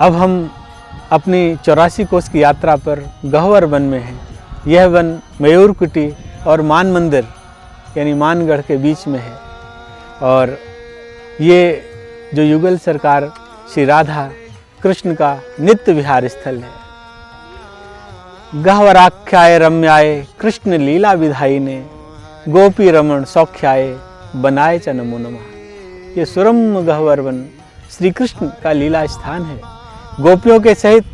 अब हम अपनी 84 कोस की यात्रा पर गह्वर वन में हैं। यह वन मयूरकुटी और मान मंदिर यानी मानगढ़ के बीच में है और ये जो युगल सरकार श्री राधा कृष्ण का नित्य विहार स्थल है। गह्वराख्याय रम्याय कृष्ण लीला विधाई ने गोपी रमण सौख्याय बनाए च नमो नमः। ये सुरम्य गह्वर वन श्री कृष्ण का लीला स्थान है। गोपियों के सहित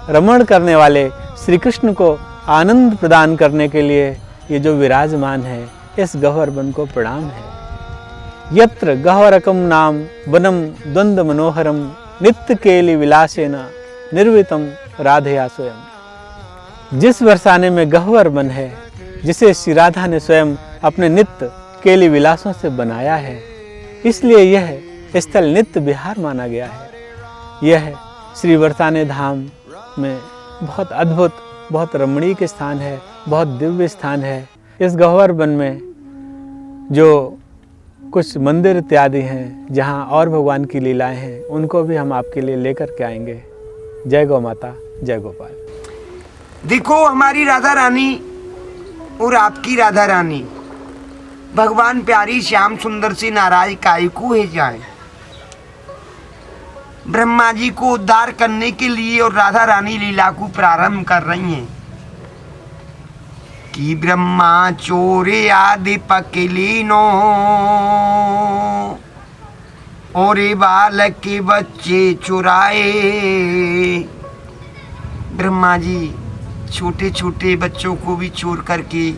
रमण करने वाले श्री कृष्ण को आनंद प्रदान करने के लिए ये जो विराजमान है, इस गह्वर वन को प्रणाम है। यत्र गह्वरकम नाम वनम द्वंद्व मनोहरम नित्य केली विलासेन निर्वितम राधया स्वयं। जिस बरसाने में गह्वर वन है, जिसे श्री राधा ने स्वयं अपने नित्य केली विलासों से बनाया है, इसलिए यह स्थल नित्य विहार माना गया है। यह श्री बरसाने धाम में बहुत अद्भुत, बहुत रमणीक स्थान है, बहुत दिव्य स्थान है। इस गह्वर वन में जो कुछ मंदिर इत्यादि हैं, जहाँ और भगवान की लीलाएं हैं, उनको भी हम आपके लिए लेकर के आएंगे। जय गौ माता, जय गोपाल। देखो हमारी राधा रानी और आपकी राधा रानी भगवान प्यारी श्याम सुंदर से नाराज काहे को है जाए। ब्रह्मा जी को उद्धार करने के लिए और राधा रानी लीला को प्रारंभ कर रही हैं कि ब्रह्मा चोरे आदि पकलीनो और बालक के बच्चे चुराए। ब्रह्मा जी छोटे छोटे बच्चों को भी चोर करके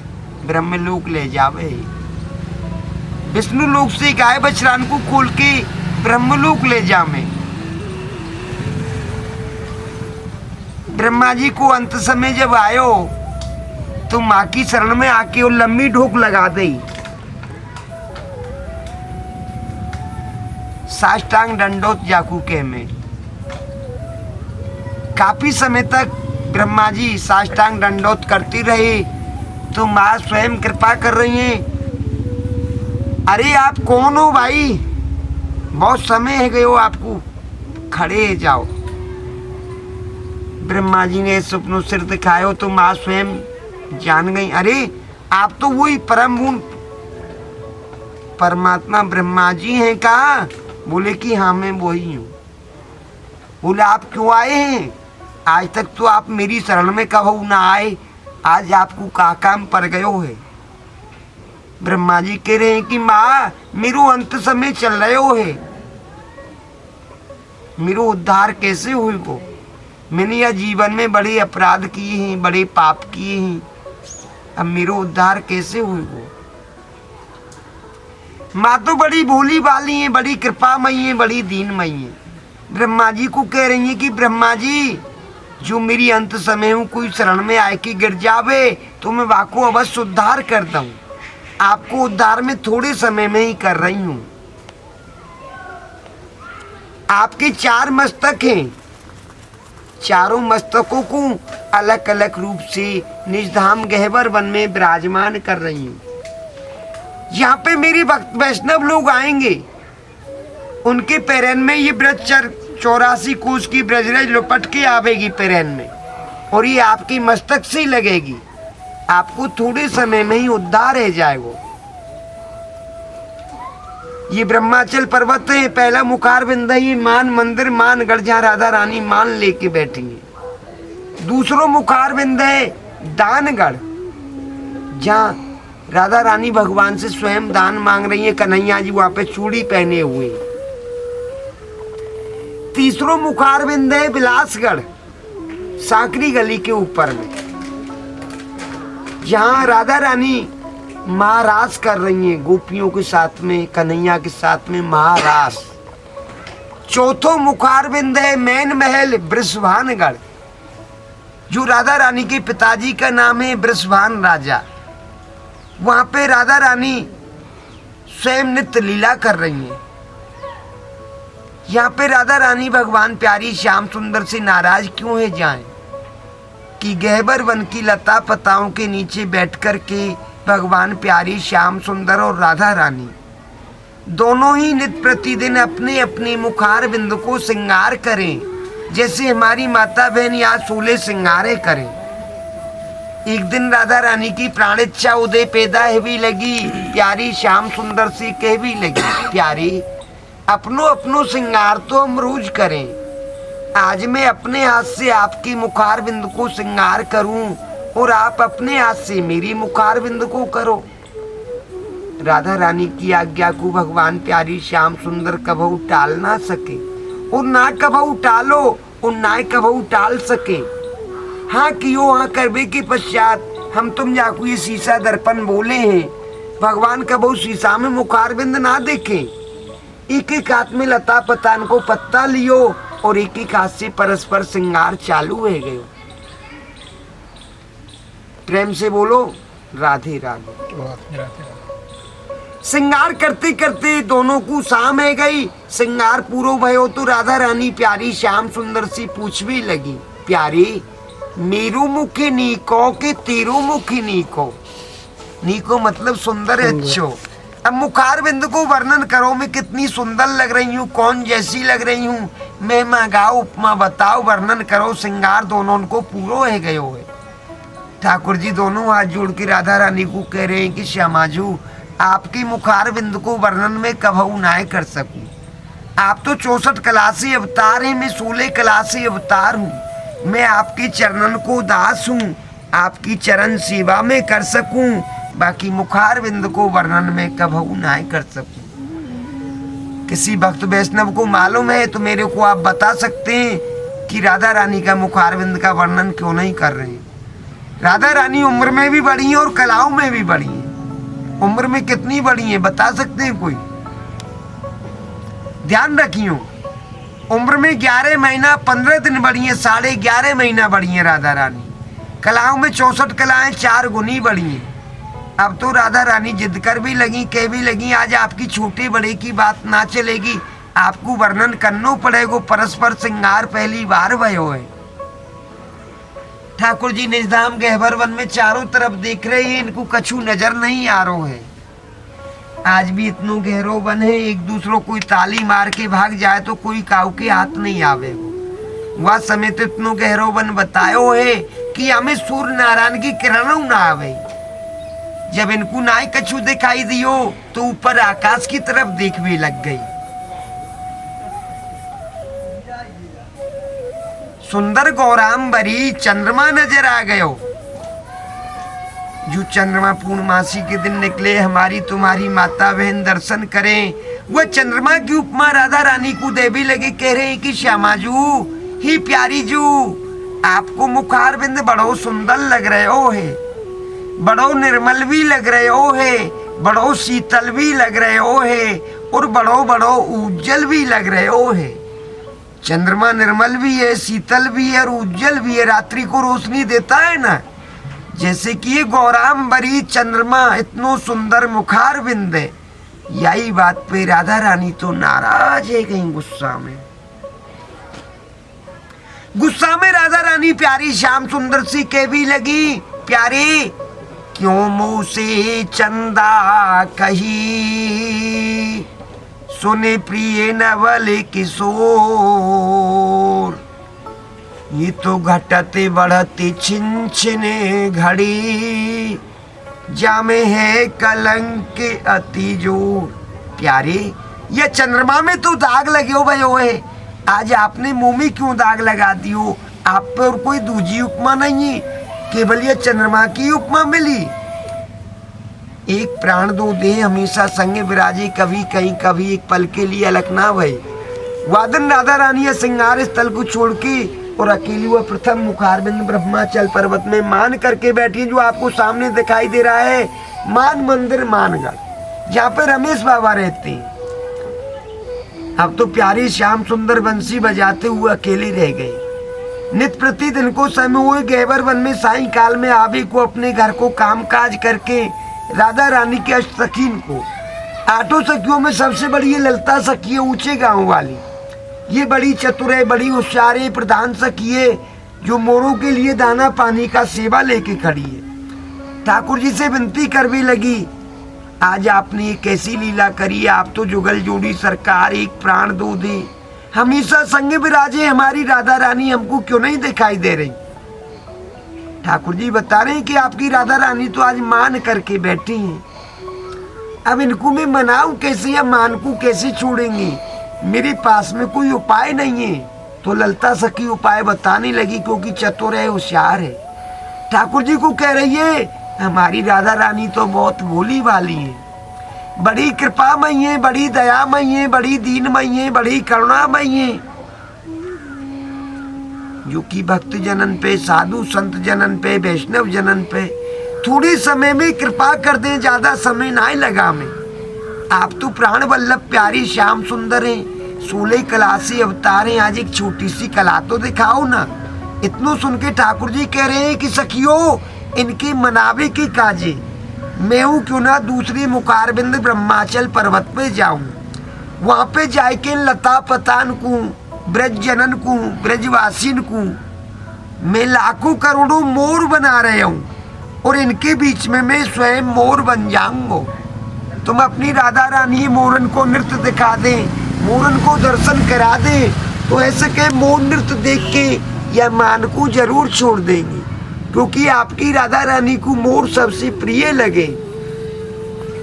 ब्रह्मलोक ले जावे। विष्णु लोक से गाय बछड़ान को खोल के ब्रह्मलोक ले जावे। ब्रह्मा जी को अंत समय जब आयो तो माँ की शरण में आके वो लंबी ढोक लगा दी। साष्टांग दंडोत जाकू के में काफी समय तक ब्रह्मा जी साष्टांग दंडोत करती रही तो माँ स्वयं कृपा कर रही हैं। अरे आप कौन हो भाई, बहुत समय है गए हो आपको, खड़े जाओ। ब्रह्मा जी ने स्वप्नो सिर दिखायो तो माँ स्वयं जान गई, अरे आप तो वही परम गुण परमात्मा ब्रह्मा जी हैं का? बोले कि हाँ मैं वही हूँ। बोले आप क्यों आए हैं? आज तक तो आप मेरी शरण में कबहू ना आए, आज आपको का काम पड़ गयो है। ब्रह्मा जी कह रहे हैं कि माँ मेरो अंत समय चल रहे है, मेरो उद्धार कैसे हुई को? मैंने यह जीवन में बड़े अपराध किए हैं, बड़े पाप किए हैं, अब मेरो उद्धार कैसे हुई को? माँ तो बड़ी भोली भाली है, बड़ी कृपामयी है, बड़ी दीनमयी है। ब्रह्मा जी को कह रही है कि ब्रह्मा जी जो मेरी अंत समय हूँ कोई शरण में आए कि गिर जावे तो मैं वाको अवश्य उद्धार करता हूँ। आपको उद्धार में थोड़े समय में ही कर रही हूँ। आपके 4 मस्तक हैं, चारों मस्तकों को अलग अलग रूप से निजधाम गह्वर वन में विराजमान कर रही हूँ। यहाँ पे मेरे भक्त वैष्णव लोग आएंगे, उनके पैरन में ये ब्रज 84 कोस की ब्रजरज लुपट के आवेगी पैरन में, और ये आपकी मस्तक से लगेगी। आपको थोड़े समय में ही उद्धार हो जाएगा। ये ब्रह्माचल पर्वत है, पहला मुखार बिंद है, मान मंदिर मानगढ़ जहाँ राधा रानी मान लेके बैठेंगे। दूसरो मुखार बिंद है दानगढ़, जहाँ राधा रानी भगवान से स्वयं दान मांग रही है। कन्हैया जी वहां पे चूड़ी पहने हुए। तीसरो मुखार बिंद है बिलासगढ़, सांकरी गली के ऊपर में, जहाँ राधा रानी महारास कर रही हैं गोपियों के साथ में, कन्हैया के साथ में महारास। चौथो मुखार बिंद है मैन महल बृषभानगढ़, जो राधा रानी के पिताजी का नाम है बृषभान राजा। वहां पे राधा रानी स्वयं नित्य लीला कर रही हैं। यहाँ पे राधा रानी भगवान प्यारी श्याम सुंदर से नाराज क्यों है जाएं कि गह्वर वन की लता पताओं के नीचे बैठ कर के भगवान प्यारी श्याम सुंदर और राधा रानी दोनों ही नित्य प्रतिदिन अपने अपने मुखार बिंद को श्रृंगार करें, जैसे हमारी माता बहन यहाँ 16 सिंगारे करें। एक दिन राधा रानी की प्राण इच्छा उदय पैदा है भी लगी, प्यारी श्याम सुंदर सी कह भी लगी, प्यारी अपनो अपनो सिंगार तो हम रोज करें, आज मैं अपने हाथ से आपकी मुखार बिंद को सिंगार करूं और आप अपने हाथ से मेरी मुखार बिंद को करो। राधा रानी की आज्ञा को भगवान प्यारी श्याम सुंदर कभू टाल ना सके और ना कभू टालो और ना कभू टाल सके। हाँ कियो हाँ करबे के पश्चात हम तुम जाकू ये शीशा दर्पण बोले हैं, भगवान कभू शीशा में मुखार बिंद ना देखे। एक एक हाथ में लता पतान को पत्ता लियो और एक एक हाथ से परस्पर श्रृंगार चालू हो गयो। प्रेम से बोलो राधे राधे। श्रृंगार करते करते दोनों को शाम है गई। श्रृंगार पूरो भयो तो राधा रानी प्यारी श्याम सुंदर सी पूछवी लगी, प्यारी मेरो मुखी नीको के तेरो मुखी नीको। नीको मतलब सुंदर अच्छो। अब मुखार बिंद को वर्णन करो, मैं कितनी सुंदर लग रही हूँ, कौन जैसी लग रही हूँ, मैं गाओ उपमा बताओ, वर्णन करो। श्रृंगार दोनों को पूरो है गयो है। ठाकुर जी दोनों हाथ जोड़ के राधा रानी को कह रहे हैं कि श्यामाजू आपकी मुखार बिंद को वर्णन में कभू ना कर सकूं। आप तो 64 कलासी अवतार हैं, मैं 16 कलासी अवतार हूँ। मैं आपके चरणन को दास हूँ, आपकी चरण सेवा में कर सकूं, बाकी मुखार बिंद को वर्णन में कभू ना कर सकूं। किसी भक्त वैष्णव को मालूम है तो मेरे को आप बता सकते हैं कि राधा रानी का मुखार बिंद का वर्णन क्यों नहीं कर रहे हैं। राधा रानी उम्र में भी बड़ी है और कलाओं में भी बड़ी है। उम्र में कितनी बड़ी है बता सकते हैं कोई? ध्यान रखियो, उम्र में 11 महीना 15 दिन बड़ी है, 11.5 महीना बड़ी है राधा रानी। कलाओं में 64 कलाएं 4 गुनी बड़ी हैं। अब तो राधा रानी जिद कर भी लगी, कह भी लगी, आज आपकी छोटे बड़े की बात ना चलेगी, आपको वर्णन करना पड़ेगा। परस्पर श्रृंगार पहली बार भयो है। ठाकुर जी निजधाम गहवर वन में चारों तरफ देख रहे हैं, इनको कछु नजर नहीं आ रहा है। आज भी इतनो गहरो वन है, एक दूसरों कोई ताली मार के भाग जाए तो कोई काऊ के हाथ नहीं आवे। वह समय तो इतनो गहरो वन बतायो है कि हमें सूर्य नारायण की किरणों ना आवे। जब इनको ना कछु दिखाई दियो तो ऊपर आकाश की तरफ देखने लग गई। सुंदर गौराम्बरी चंद्रमा नजर आ गयो। जो चंद्रमा पूर्णमासी के दिन निकले, हमारी तुम्हारी माता बहन दर्शन करें, वह चंद्रमा की उपमा राधा रानी को देवी लगे। कह रहे हैं कि श्यामाजू ही प्यारी जू, आपको मुखार बिंद बड़ो सुंदर लग रहे हो है, बड़ो निर्मल भी लग रहे हो है, बड़ो शीतल भी लग रहे हो है और बड़ो बड़ो उज्जवल भी लग रहे हो है। चंद्रमा निर्मल भी है, शीतल भी है और उज्जवल भी है, रात्रि को रोशनी देता है ना। जैसे कि ये गौराम्बरी चंद्रमा इतनो सुंदर मुखार बिंद है। यही बात पे राधा रानी तो नाराज है, कहीं गुस्सा में। गुस्सा में राधा रानी प्यारी श्याम सुंदर सी कह भी लगी, प्यारी क्यों मुँह से चंदा कही, सुने प्रिय नवल किशोर। ये तो घटते बढ़ते छिन छिने घड़ी, जामे है कलंक अति जोर। प्यारे ये चंद्रमा में तो दाग लगे हो भाई है, आज आपने मुंह में क्यों दाग लगा दियो? आप पे और कोई दूजी उपमा नहीं है, केवल ये चंद्रमा की उपमा मिली। एक प्राण दो देह हमेशा संग विराजे, कभी कहीं कभी एक पल के लिए अलग ना भई। वादन राधा रानी श्रृंगार स्थल को छोड़ के और अकेली वह प्रथम मुखारबिंद ब्रह्माचल पर्वत में मान करके बैठी, जो आपको सामने दिखाई दे रहा है मान मंदिर मानगढ़, जहाँ पे रमेश बाबा रहते हैं। अब तो प्यारी श्याम सुंदर बंसी बजाते हुए अकेले रह गए। नित प्रतिदिन को समय हुए गहवर वन में साई काल में आवे को अपने घर को काम काज करके राधा रानी के अष्टसखीन को, 8 सखियों में सबसे बड़ी ये ललता सखी है, ऊंचे गांव वाली। ये बड़ी चतुर है, बड़ी होशियार है, प्रधान सखी है, जो मोरों के लिए दाना पानी का सेवा लेके खड़ी है। ठाकुर जी से विनती कर भी लगी, आज आपने ये कैसी लीला करी, आप तो जुगल जोड़ी सरकार, एक प्राण दो दे, हमेशा संग विराजे हमारी राधा रानी हमको क्यों नहीं दिखाई दे रही? ठाकुर जी बता रहे हैं कि आपकी राधा रानी तो आज मान करके बैठी हैं। अब इनको मैं मनाऊं कैसे या मान को कैसे छोड़ेंगी? मेरे पास में कोई उपाय नहीं है। तो ललता सखी उपाय बताने लगी, क्योंकि चतुर है, होशियार है। ठाकुर जी को कह रही है हमारी राधा रानी तो बहुत भोली वाली है, बड़ी कृपामयी है, बड़ी दयामयी है, बड़ी दीनमयी है, बड़ी करुणामयी है, जो कि भक्त जनन पे, साधु संत जनन पे, वैष्णव जनन पे थोड़े समय में कृपा कर दे, ज्यादा समय ना लगा में। आप तो प्राण वल्लभ प्यारी श्याम सुंदर हैं, 16 कला से अवतार हैं, आज एक छोटी सी कला तो दिखाओ ना। इतनो सुन के ठाकुर जी कह रहे हैं कि सखियों इनके मनावे की काजे मैं हूँ क्यों ना दूसरी मुखारबिंद ब्रह्माचल पर्वत पे जाऊं, वहां पे जाके लता पतान को, ब्रज जनन को, ब्रजवासीन को मैं लाखों करोड़ों मोर बना रहे हूँ और इनके बीच में मैं स्वयं मोर बन जाऊंगा। तुम अपनी राधा रानी मोरन को नृत्य दिखा दे, मोरन को दर्शन करा दे, तो ऐसे के मोर नृत्य देख के या मान को जरूर छोड़ देंगे, क्योंकि आपकी राधा रानी को मोर सबसे प्रिय लगे।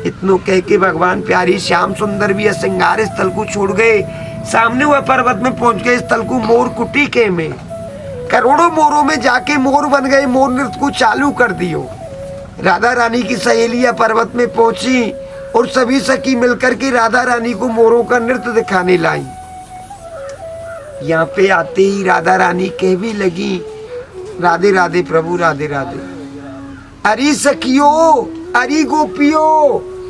इतनो कह के भगवान प्यारी श्याम सुंदर भी श्रृंगार स्थल को छोड़ गए, सामने वह पर्वत में पहुंच गए। स्थल को मोर कुटी के में करोड़ों मोरों में जाके मोर बन गए, मोर नृत्य को चालू कर दियो। राधा रानी की सहेलियां पर्वत में पहुंची और सभी सखी मिलकर के राधा रानी को मोरों का नृत्य दिखाने लाई। यहाँ पे आते ही राधा रानी कह भी लगी राधे राधे प्रभु राधे राधे। अरे सखियो अरे गोपियो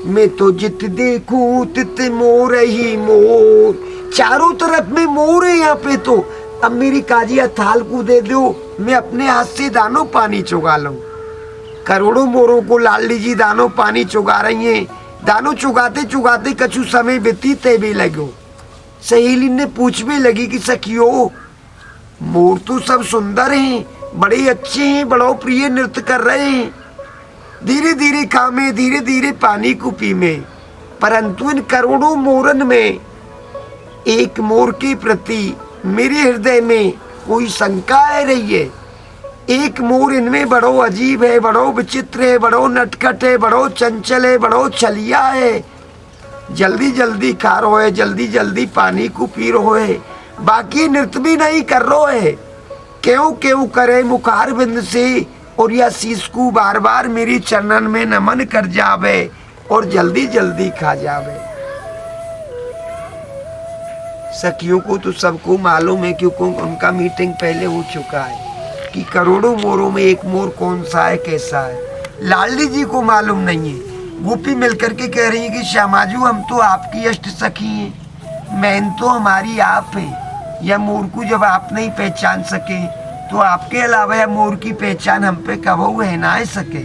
मैं तो जित देखूं तित मोर ही मोर, चारों तरफ में मोर है यहाँ पे। तो अब मेरी काजिया थाल को दे दो, मैं अपने हाथ से दानो पानी चुगा लूं। करोड़ों मोरों को लाडली जी दानो पानी चुगा रही हैं। दानो चुगाते चुगाते कछु समय बीते भी लगो। सहेली ने पूछने लगी कि सखियो मोर तो सब सुंदर हैं, बड़े अच्छे हैं, बड़ो प्रिय नृत्य कर रहे हैं, धीरे धीरे खामे, धीरे धीरे पानी को पीमे, परंतु इन करोड़ों मोरन में एक मोर के प्रति मेरे हृदय में कोई शंका आ रही है। एक मोर इनमें बड़ो अजीब है, बड़ो विचित्र है, बड़ो नटखट है, बड़ो चंचल है, बड़ो छलिया है, जल्दी जल्दी खा रो है, जल्दी जल्दी पानी को पी रो है, बाकी नृत्य भी नहीं कर रो है। क्यों क्यों करे मुखार बिंद से और या शीश को बार बार मेरी चरणन में नमन कर जावे और जल्दी जल्दी खा जावे। सखियों को तो सबको मालूम है, क्योंकि उनका मीटिंग पहले हो चुका है कि करोड़ों मोरों में एक मोर कौन सा है, कैसा है। लाडली जी को मालूम नहीं है। गोपी मिलकर के कह रही है कि श्यामाजू हम तो आपकी अष्ट सखी हैं, मैन तो हमारी आप है। यह मोर को जब आप नहीं पहचान सके तो आपके अलावा यह मोर की पहचान हम पे कबहू है ना सके।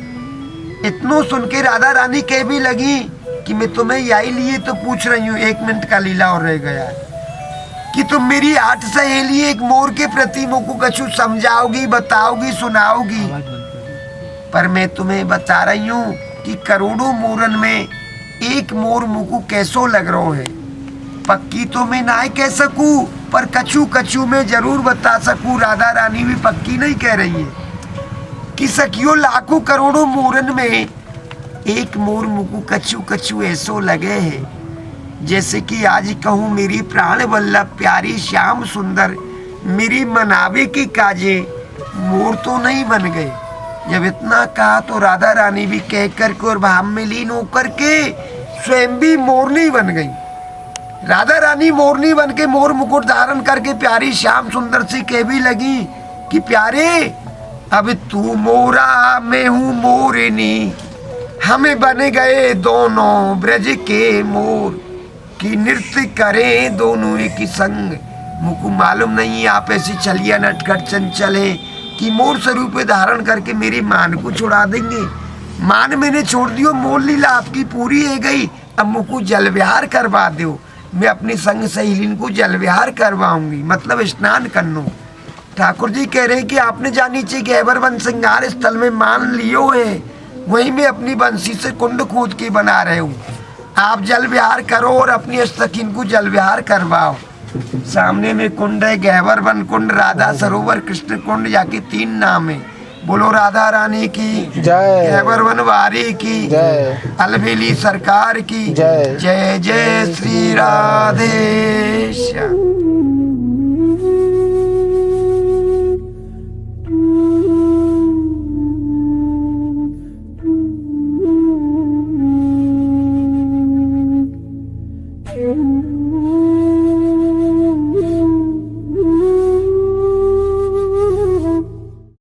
इतनो सुन के राधा रानी कह भी लगी कि मैं तुम्हें यही लिए तो पूछ रही हूँ, 1 मिनट का लीला और रह गया कि तुम मेरी 8 सहेली एक मोर के प्रति मुझको कछु समझाओगी, बताओगी, सुनाओगी। पर मैं तुम्हें बता रही हूँ कि करोड़ों मोरन में एक मोर मुझको कैसो लग रहा है। पक्की तो मैं ना कह सकूं, पर कछु कछु में जरूर बता सकूं। राधा रानी भी पक्की नहीं कह रही है कि सखियों लाखों करोड़ों मोरन में एक मोर मुझको कछु कछु ऐसो लगे है, जैसे कि आज कहूँ मेरी प्राण वल्लभ प्यारी श्याम सुंदर मेरी मनावे की काजे मोर तो नहीं बन गए। जब इतना कहा तो राधा रानी भी कह करके और भाव में लीन होकर के स्वयं भी मोरनी बन गई। राधा रानी मोरनी बन के मोर मुकुट धारण करके प्यारी श्याम सुंदर से कह भी लगी कि प्यारे अब तू मोरा मैं हूँ मोरनी, हमें बन गए दोनों ब्रज के मोर, कि नृत्य करें दोनों एक संग। मुझको मालूम नहीं आप ऐसी छलिया नटखट चंचल है कि मोर स्वरूप धारण करके मेरी मान को छुड़ा देंगे। मान मैंने छोड़ दियो, मोर लीला आपकी पूरी है गई, अब मुझको जल विहार करवा दो। मैं अपनी संग सहेलिन को जल विहार करवाऊंगी, मतलब स्नान करनो। ठाकुर जी कह रहे हैं कि आपने जानी चाहिए गहबर वन श्रृंगार स्थल में मान लियो है, वहीं में अपनी बंसी से कुंड खोद के बना रहे हूँ। आप जल विहार करो और अपनी सखीन को जल विहार करवाओ। सामने में कुंड है, गहवर वन कुंड, राधा सरोवर, कृष्ण कुंड, या के 3 नाम है। बोलो राधा रानी की जय। गहवर वन वारी की जय। अलबेली सरकार की जय। जय जय श्री राधेश।